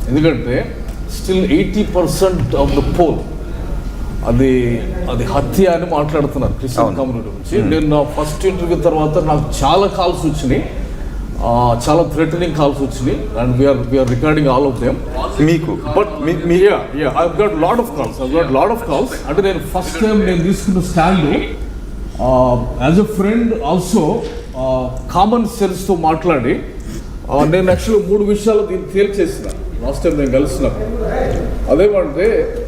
ఎందుకంటే still 80% of the pole అది హత్య అని మాట్లాడుతున్నారు క్రిస్టియన్ కమ్యూనిటీ నుంచి. నేను నా ఫస్ట్ ఇంటర్వ్యూ తర్వాత నాకు చాలా కాల్స్ వచ్చినాయి, చాలా థ్రెటనింగ్ కాల్స్ వచ్చినాయి, and we are recording all of them. మీకు but I got lot of calls. అంటే నేను ఫస్ట్ టైం నేను తీసుకున్న stand as a friend also common సెన్స్తో మాట్లాడి నేను యాక్చువల్గా 3 విషయాలు దీన్ని తేల్చేసిన లాస్ట్ టైం నేను కలిసినప్పుడు. అదేమంటే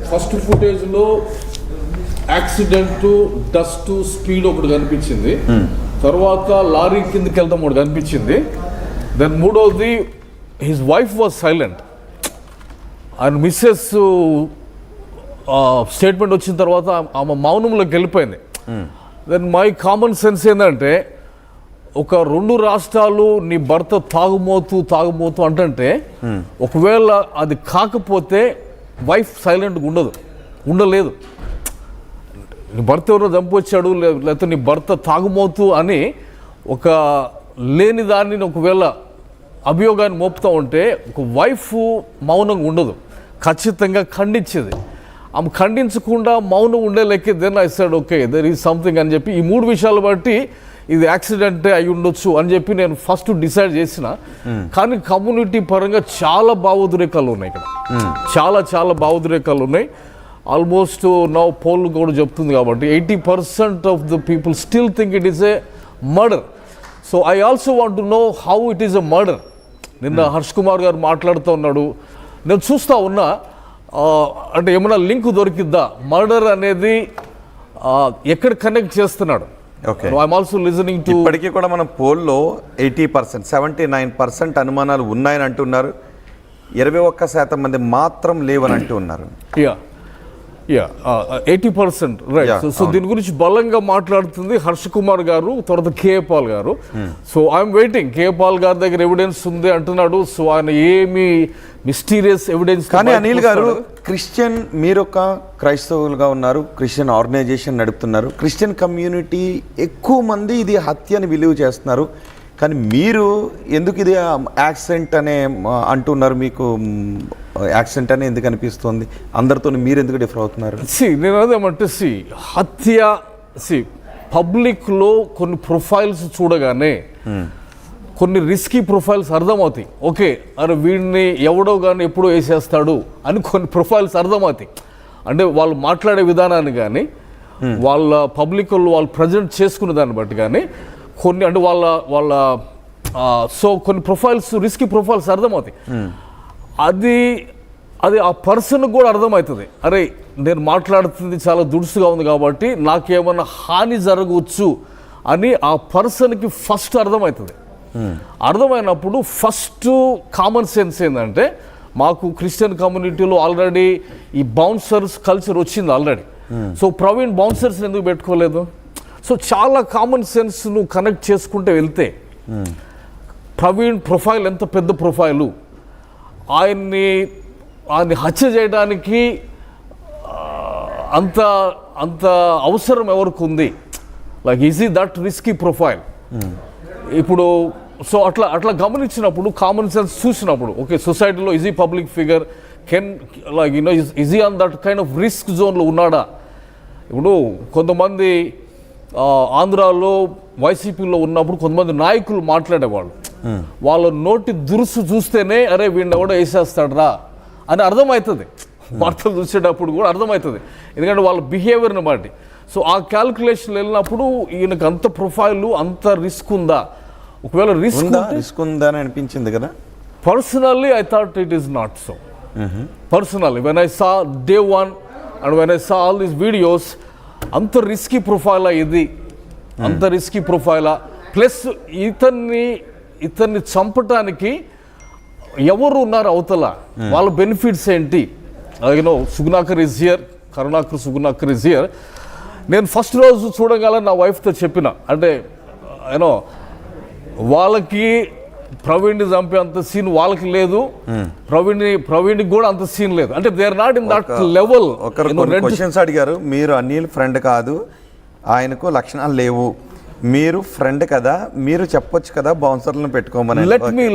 ఫస్ట్ ఫుటేజ్లో యాక్సిడెంట్, డస్ట్, స్పీడ్ ఒకటి కనిపించింది, తర్వాత లారీ కిందకి వెళ్తాం ఒకటి కనిపించింది. దెన్ మూడవది హిజ్ వైఫ్ వాజ్ సైలెంట్. ఆయన మిస్సెస్ స్టేట్మెంట్ వచ్చిన తర్వాత ఆమె మౌనంలోకి వెళ్ళిపోయింది. దెన్ మై కామన్ సెన్స్ ఏంటంటే, ఒక 2 రాష్ట్రాలు నీ భర్త తాగుమోతు అంటే ఒకవేళ అది కాకపోతే వైఫ్ సైలెంట్గా ఉండలేదు. నీ భర్త ఎవరో చంపొచ్చాడు, లేకపోతే నీ భర్త తాగుమోతు అని ఒక లేని దాన్ని ఒకవేళ అభియోగాన్ని మోపుతూ ఉంటే ఒక వైఫ్ మౌనంగా ఉండదు, ఖచ్చితంగా ఖండించేది. ఆమె ఖండించకుండా మౌనం ఉండే లెక్కే. Then I said okay there is something అని చెప్పి ఈ 3 విషయాలు బట్టి ఇది యాక్సిడెంటే అయి ఉండొచ్చు అని చెప్పి నేను ఫస్ట్ డిసైడ్ చేసిన. కానీ కమ్యూనిటీ పరంగా చాలా భావోద్రేకాలు ఉన్నాయి ఇక్కడ, చాలా భావోద్రేకాలు ఉన్నాయి. ఆల్మోస్ట్ నా పోల్ కూడా చెప్తుంది కాబట్టి 80% of the people still think it is a murder. So I also want to know how it is a murder. నిన్న హర్ష్ కుమార్ గారు మాట్లాడుతూ ఉన్నాడు, నేను చూస్తూ ఉన్నా, అంటే ఏమైనా లింక్ దొరికిద్దా మర్డర్ అనేది, ఎక్కడ కనెక్ట్ చేస్తున్నాడు. I'm also listening to. ఇప్పటికీ కూడా మన పోల్లో 80%, 79% అనుమానాలు ఉన్నాయని అంటున్నారు, 21% మంది మాత్రం లేవని అంటూ ఉన్నారు. 80% రైట్. సో దీని గురించి బలంగా మాట్లాడుతుంది హర్ష్ కుమార్ గారు, తర్వాత KA Paul garu. So I'm waiting. KA Paul గారి దగ్గర ఎవిడెన్స్ ఉంది అంటున్నాడు. సో ఆయన ఏమి మిస్టీరియస్ ఎవిడెన్స్. కానీ అనిల్ గారు, క్రిస్టియన్, మీరు ఒక క్రైస్తవులుగా ఉన్నారు, క్రిస్టియన్ ఆర్గనైజేషన్ నడుపుతున్నారు, క్రిస్టియన్ కమ్యూనిటీ ఎక్కువ మంది ఇది హత్యని విలువ చేస్తున్నారు. కానీ మీరు ఎందుకు ఇది యాక్సిడెంట్ అనే అంటున్నారు? మీకు యాక్సిడెంట్ అని ఎందుకు అనిపిస్తుంది? అందరితో మీరు ఎందుకు డిఫర్ అవుతున్నారు? నేను అదేమంటే హత్య పబ్లిక్లో కొన్ని ప్రొఫైల్స్ చూడగానే కొన్ని రిస్కీ ప్రొఫైల్స్ అర్థమవుతాయి. ఓకే, అరే వీడిని ఎవడో కానీ ఎప్పుడో వేసేస్తాడు అని కొన్ని ప్రొఫైల్స్ అర్థమవుతాయి. అంటే వాళ్ళు మాట్లాడే విధానాన్ని కానీ వాళ్ళ పబ్లిక్లో వాళ్ళు ప్రజెంట్ చేసుకునే దాన్ని బట్టి కానీ కొన్ని, అంటే వాళ్ళ సో కొన్ని ప్రొఫైల్స్, రిస్కీ ప్రొఫైల్స్ అర్థమవుతాయి. అది ఆ పర్సన్కి కూడా అర్థమవుతుంది. అరే నేను మాట్లాడుతుంది చాలా దుడుసుగా ఉంది కాబట్టి నాకేమన్నా హాని జరగవచ్చు అని ఆ పర్సన్కి ఫస్ట్ అర్థమవుతుంది. అర్థమైనప్పుడు ఫస్ట్ కామన్ సెన్స్ ఏంటంటే, మాకు క్రిస్టియన్ కమ్యూనిటీలో ఆల్రెడీ ఈ బౌన్సర్స్ కల్చర్ వచ్చింది ఆల్రెడీ. సో ప్రవీణ్ బౌన్సర్స్ ఎందుకు పెట్టుకోలేదు? సో చాలా కామన్ సెన్స్ నువ్వు కనెక్ట్ చేసుకుంటే వెళ్తే, ప్రవీణ్ ప్రొఫైల్ ఎంత పెద్ద ప్రొఫైలు, ఆయన్ని హత్య చేయడానికి అంత అవసరం ఎవరికి ఉంది? Like is that risky profile? ఇప్పుడు సో అట్లా గమనించినప్పుడు, కామన్ సెన్స్ చూసినప్పుడు, ఓకే సొసైటీలో easy public figure, can like easy on that kind of risk జోన్లో ఉన్నాడా? ఇప్పుడు కొంతమంది ఆంధ్రాలో వైసీపీలో ఉన్నప్పుడు కొంతమంది నాయకులు మాట్లాడేవాళ్ళు, వాళ్ళ నోటి దురుసు చూస్తేనే అరే వీడిని ఎవడో వేసేస్తాడరా అని అర్థమవుతుంది. వార్తలు చూసేటప్పుడు కూడా అర్థమవుతుంది, ఎందుకంటే వాళ్ళ బిహేవియర్ని బట్టి. సో ఆ క్యాల్కులేషన్ వెళ్ళినప్పుడు ఈయనకు అంత ప్రొఫైల్, అంత రిస్క్ ఉందా? ఒకవేళ రిస్క్ ఉందా అని అనిపించింది కదా. Personally I thought it is not so. Personally when I saw day 1 and when I saw all these videos, అంత రిస్కీ ప్రొఫైలా ఇది? అంత రిస్కీ ప్రొఫైలా? ప్లస్ ఇతన్ని చంపటానికి ఎవరు ఉన్నారు అవతల, వాళ్ళ బెనిఫిట్స్ ఏంటి? Sugunakar is here, Karunakar Sugunakar is here. నేను ఫస్ట్ రోజు చూడగల నా వైఫ్తో చెప్పిన, అంటే వాళ్ళకి ప్రవీణ్ని చంపే అంత సీన్ వాళ్ళకి లేదు, ప్రవీణ్కి కూడా అంత సీన్ లేదు. అంటే they are not in that level. Questions అడిగారు, మీరు అనిల్ ఫ్రెండ్ కాదు, ఆయనకు లక్షణాలు లేవు, మీరు ఫ్రెండ్ కదా, మీరు చెప్పొచ్చు కదా బౌన్సర్లను పెట్టుకోమని.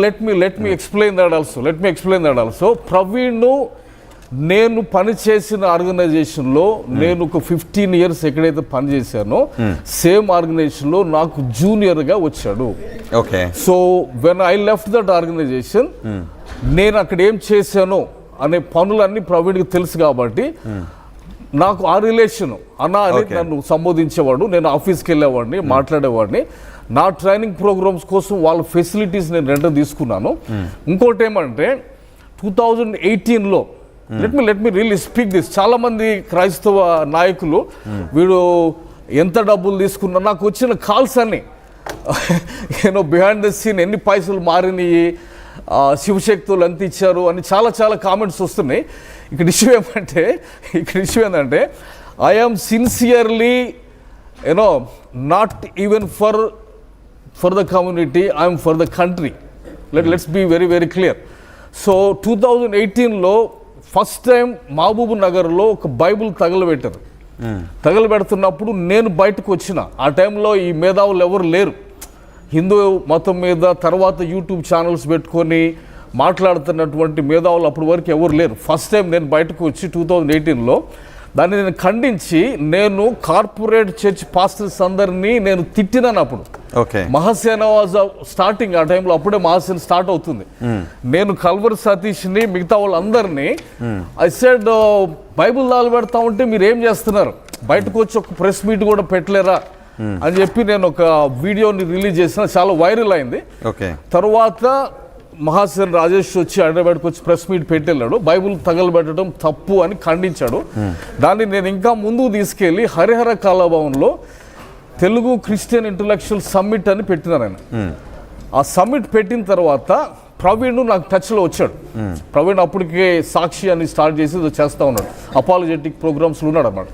Let me explain that also. Praveen నేను పనిచేసిన ఆర్గనైజేషన్లో నేను ఒక 15 years ఎక్కడైతే పనిచేశానో సేమ్ ఆర్గనైజేషన్లో నాకు జూనియర్గా వచ్చాడు. Okay. So when I left that organisation నేను అక్కడ ఏం చేశానో అనే పనులన్నీ ప్రవీణ్కి తెలుసు కాబట్టి నాకు ఆ రిలేషన్ అన్న అని నన్ను సంబోధించేవాడు. నేను ఆఫీస్కి వెళ్ళేవాడిని, మాట్లాడేవాడిని. నా ట్రైనింగ్ ప్రోగ్రామ్స్ కోసం వాళ్ళ ఫెసిలిటీస్ నేను రెంట్ తీసుకున్నాను. ఇంకోటి ఏమంటే 2018లో let me really speak this. చాలా మంది క్రైస్తవ నాయకులు వీడు ఎంత డబ్బులు తీసుకున్నా, నాకు వచ్చిన కాల్స్ అన్ని బిహైండ్ ద సీన్ ఎన్ని పైసలు మారినాయి, శివశక్తులు ఎంత ఇచ్చారు అని చాలా కామెంట్స్ వస్తున్నాయి. ఇక్కడ ఇష్యూ ఏంటంటే I am sincerely not even for the community, I'm for the country. Let's be very clear. So 2018లో ఫస్ట్ టైం మహబూబ్ నగర్లో ఒక బైబుల్ తగలబెడుతున్నప్పుడు నేను బయటకు వచ్చిన. ఆ టైంలో ఈ మేధావులు ఎవరు లేరు హిందూ మతం మీద. తర్వాత యూట్యూబ్ ఛానల్స్ పెట్టుకొని మాట్లాడుతున్నటువంటి మేధావులు అప్పటి వరకు ఎవరు లేరు. ఫస్ట్ టైం నేను బయటకు వచ్చి 2018లో దాన్ని నేను ఖండించి నేను కార్పొరేట్ చర్చ్ పాస్టర్స్ అందరినీ నేను తిట్టినాను. అప్పుడు మహాసేన వాజ్ స్టార్టింగ్. ఆ టైంలో అప్పుడే మహాసేన స్టార్ట్ అవుతుంది. నేను కల్వర్ సతీష్ని మిగతా వాళ్ళందరినీ ఐ సెడ్ బైబుల్ దాలు పెడతా ఉంటే మీరు ఏం చేస్తున్నారు, బయటకు వచ్చి ఒక ప్రెస్ మీట్ కూడా పెట్టలేరా అని చెప్పి నేను ఒక వీడియోని రిలీజ్ చేసిన. చాలా వైరల్ అయింది. తర్వాత మహాసేన రాజేష్ వచ్చి హైదరాబాద్కి వచ్చి ప్రెస్ మీట్ పెట్టెళ్ళాడు. బైబుల్ తగలబెట్టడం తప్పు అని ఖండించాడు. దాన్ని నేను ఇంకా ముందుకు తీసుకెళ్ళి హరిహర కళాభవన్లో తెలుగు క్రిస్టియన్ ఇంటలెక్చువల్ సమ్మిట్ అని పెట్టినారు ఆయన. ఆ సమ్మిట్ పెట్టిన తర్వాత ప్రవీణ్ నాకు టచ్లో వచ్చాడు. ప్రవీణ్ అప్పటికే సాక్షి అని స్టార్ట్ చేసి చేస్తూ ఉన్నాడు, అపాలజెటిక్ ప్రోగ్రామ్స్లో ఉన్నాడు అన్నమాట.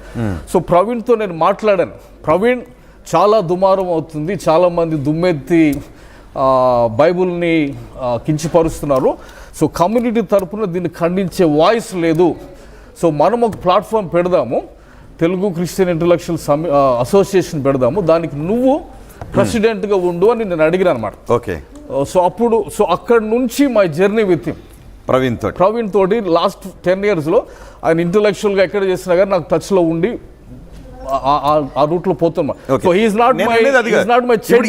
సో ప్రవీణ్తో నేను మాట్లాడాను. ప్రవీణ్ చాలా దుమారం అవుతుంది, చాలామంది దుమ్మెత్తి బైబుల్ని కించపరుస్తున్నారు. సో కమ్యూనిటీ తరఫున దీన్ని ఖండించే వాయిస్ లేదు. సో మనం ఒక ప్లాట్ఫామ్ పెడదాము, తెలుగు క్రిస్టియన్ ఇంటలెక్చువల్ అసోసియేషన్ పెడదాము, దానికి నువ్వు ప్రెసిడెంట్గా ఉండు అని నేను అడిగిన అనమాట. సో అక్కడ నుంచి my journey with him, Praveen తోటి లాస్ట్ 10 yearsలో ఆయన ఇంటలెక్చువల్గా ఎక్కడ చేసినా కానీ నాకు టచ్లో ఉండి ఆ రూట్లో పోతున్నా. So he is not my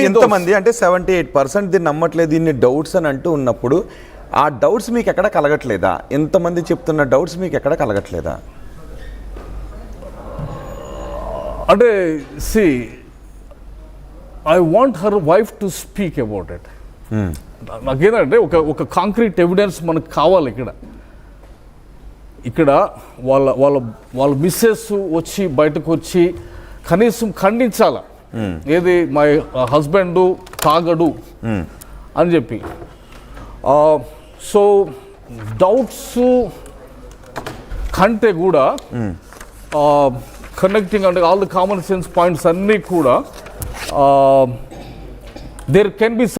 ఎంతమంది అంటే 78% దీన్ని నమ్మట్లేదు, దీన్ని డౌట్స్ అని అంటూ ఉన్నప్పుడు ఆ డౌట్స్ మీకు ఎక్కడ కలగట్లేదా? ఎంతమంది చెప్తున్న డౌట్స్ మీకు ఎక్కడ కలగట్లేదా? అంటే see I want her wife to speak about it. నాకేంటంటే ఒక కాంక్రీట్ ఎవిడెన్స్ మనకు కావాలి. ఇక్కడ వాళ్ళ మిస్సెస్ వచ్చి బయటకు వచ్చి కనీసం ఖండించాల, ఏది మై హస్బెండ్ తాగడు అని చెప్పి. సో డౌట్స్ కంటే కూడా కనెక్టింగ్ అంటే all the common sense points అన్నీ కూడా దేర్ కెన్ బి